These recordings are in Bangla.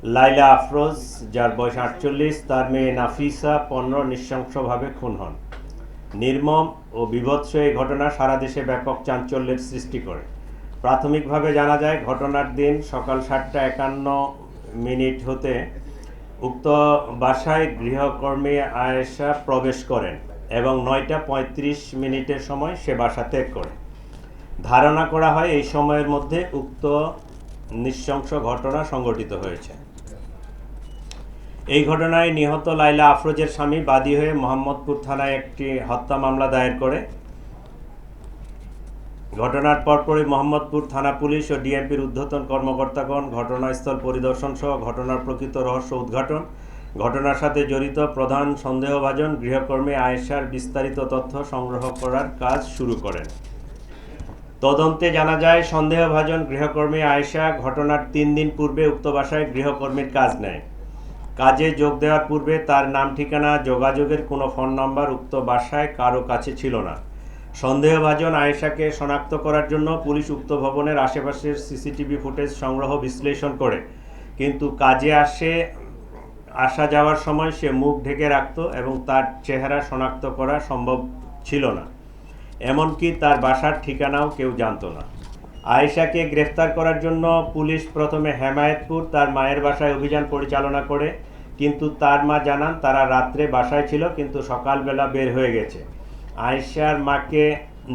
লাইলা আফরোজ, যার বয়স ৪৮, তার মেয়ে নাফিসা ১৫ নৃশংসভাবে খুন হন। নির্মম ও বীভৎস এই ঘটনা সারা দেশে ব্যাপক চাঞ্চল্যের সৃষ্টি করে। প্রাথমিকভাবে জানা যায়, ঘটনার দিন সকাল ৭টা ৫১ হতে উক্ত বাসায় গৃহকর্মী আয়েশা প্রবেশ করেন এবং ৯টা ৩৫ সময় সে বাসা ত্যাগ করে। ধারণা করা হয় এই সময়ের মধ্যে উক্ত নৃশংস ঘটনা সংঘটিত হয়েছে। এই ঘটনায় নিহত লাইলা আফরোজের স্বামী বাদী হয়ে মোহাম্মদপুর থানায় একটি হত্যা মামলা দায়ের করে। ঘটনার পরপরই মোহাম্মদপুর থানা পুলিশ ও ডিএমপির ঊর্ধ্বতন কর্মকর্তাগণ ঘটনাস্থল পরিদর্শন সহ ঘটনার প্রকৃত রহস্য উদ্ঘাটন, ঘটনার সাথে জড়িত প্রধান সন্দেহভাজন গৃহকর্মী আয়েশার বিস্তারিত তথ্য সংগ্রহ করার কাজ শুরু করেন। তদন্তে জানা যায়, সন্দেহভাজন গৃহকর্মী আয়েশা ঘটনার ৩ দিন পূর্বে উক্ত বাসায় গৃহকর্মীর কাজ নেয়। কাজে যোগ দেওয়ার পূর্বে তার নাম, ঠিকানা, যোগাযোগের কোনো ফোন নম্বর উক্ত বাসায় কারো কাছে ছিল না। সন্দেহভাজন আয়েশাকে শনাক্ত করার জন্য পুলিশ উক্ত ভবনের আশেপাশের সিসিটিভি ফুটেজ সংগ্রহ বিশ্লেষণ করে, কিন্তু কাজে আসা যাওয়ার সময় সে মুখ ঢেকে রাখত এবং তার চেহারা শনাক্ত করা সম্ভব ছিল না। এমনকি তার বাসার ঠিকানাও কেউ জানত না। আয়েশাকে গ্রেফতার করার জন্য পুলিশ প্রথমে হেমায়েতপুর তার মায়ের বাসায় অভিযান পরিচালনা করে, কিন্তু তার মা জানান তারা রাত্রে বাসায় ছিল কিন্তু সকালবেলা বের হয়ে গেছে। আয়েশার মাকে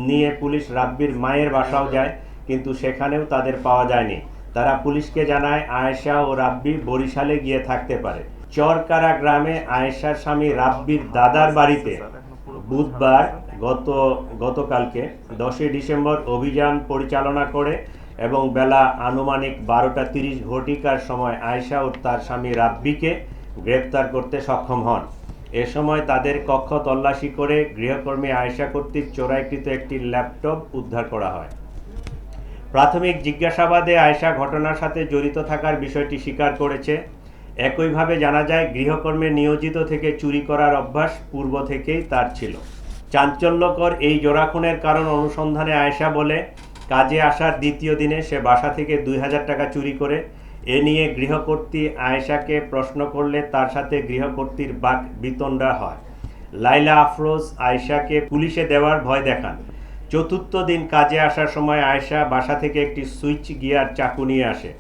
নিয়ে পুলিশ রাব্বির মায়ের বাসাও যায়, কিন্তু সেখানেও তাদের পাওয়া যায়নি। তারা পুলিশকে জানায় আয়েশা ও রাব্বি বরিশালে গিয়ে থাকতে পারে। চরকারা গ্রামে আয়েশার স্বামী রাব্বির দাদার বাড়িতে বুধবার গতকালকে 10 ডিসেম্বর অভিযান পরিচালনা করে এবং বেলা আনুমানিক 12টা 30 সময় আয়েশা ও তার স্বামী রাব্বিকে গ্রেপ্তার করতে সক্ষম হন। এ সময় তাদের কক্ষ তল্লাশি করে গৃহকর্মী আয়েশা কর্তৃক চোরাইকৃত একটি ল্যাপটপ উদ্ধার করা হয়। প্রাথমিক জিজ্ঞাসাবাদে আয়েশা ঘটনার সাথে জড়িত থাকার বিষয়টি স্বীকার করেছে। একইভাবে জানা যায়, গৃহকর্মে নিয়োজিত থেকে চুরি করার অভ্যাস পূর্ব থেকেই তার ছিল। চাঞ্চল্যকর এই জোড়া খুনের কারণ অনুসন্ধানে আয়েশা বলে, কাজে আসার দ্বিতীয় দিনে সে বাসা থেকে ২০০০ টাকা চুরি করে। এ নিয়ে গৃহকর্ত্রী আয়েশাকে প্রশ্ন করলে তার সাথে গৃহকর্ত্রীর বাক বিতণ্ডা হয়। লাইলা আফরোজ আয়েশাকে পুলিশে দেওয়ার ভয় দেখান। চতুর্থ দিন কাজে আসার সময় আয়েশা বাসা থেকে একটি সুইচ গিয়ার চাকু নিয়ে আসে।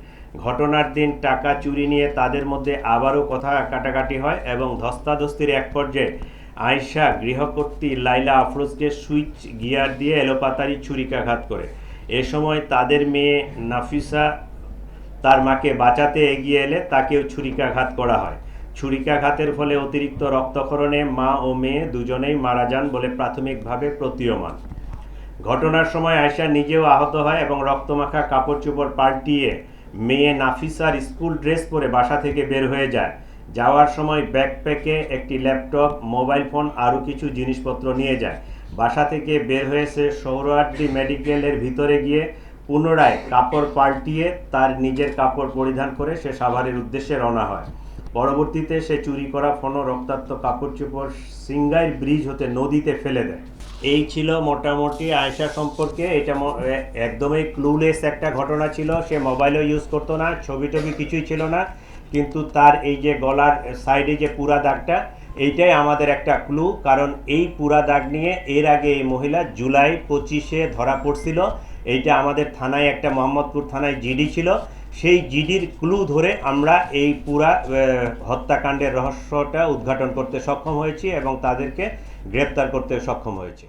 ঘটনার দিন টাকা চুরি নিয়ে তাদের মধ্যে আবারও কথা কাটাকাটি হয় এবং ধস্তাধস্তির এক পর্যায়ে আয়েশা গৃহকর্ত্রী লাইলা আফরোজকে সুইচ গিয়ার দিয়ে এলোপাতাড়ি ছুরিকাঘাত করে। এ সময় তাদের মেয়ে নাফিসা তার মাকে বাঁচাতে এগিয়ে এলে তাকেও ছুরিকাঘাত করা হয়। ছুরিকাঘাতের ফলে অতিরিক্ত রক্তক্ষরণে মা ও মেয়ে দুজনেই মারা যান বলে প্রাথমিকভাবে প্রতীয়মান। ঘটনার সময় আয়েশা নিজেও আহত হয় এবং রক্তমাখা কাপড় চোপড় পাল্টিয়ে মেয়ে নাফিসার স্কুল ড্রেস পরে বাসা থেকে বের হয়ে যায়। যাওয়ার সময় ব্যাকপ্যাকে একটি ল্যাপটপ, মোবাইল ফোন আরও কিছু জিনিসপত্র নিয়ে যায়। বাসা থেকে বের হয়েছে সোহরাওয়ার্দী মেডিকেলের ভিতরে গিয়ে পুনরায় কাপড় পাল্টিয়ে তার নিজের কাপড় পরিধান করে সে সাভারের উদ্দেশ্যে রওনা হয়। পরবর্তীতে সে চুরি করা ফোন ও রক্তাক্ত কাপড় চোপড় সিঙ্গাইর ব্রিজ হতে নদীতে ফেলে দেয়। এই ছিল মোটামুটি আয়েশা সম্পর্কে। এটা একদমই ক্লুলেস একটা ঘটনা ছিল। সে মোবাইলও ইউজ করতো না, ছবি টবি কিছুই ছিল না, কিন্তু তার এই যে গলার সাইডে যে পুরা দাগটা, এইটাই আমাদের একটা ক্লু। কারণ এই পুরা দাগ নিয়ে এর আগে এই মহিলা জুলাই 25-এ ধরা পড়ছিল। এইটা আমাদের থানায় একটা মোহাম্মদপুর থানায় জিডি ছিল। সেই জিডির ক্লু ধরে আমরা এই পুরা হত্যাকাণ্ডের রহস্যটা উদ্ঘাটন করতে সক্ষম হয়েছি এবং তাদেরকে গ্রেপ্তার করতে সক্ষম হয়েছি।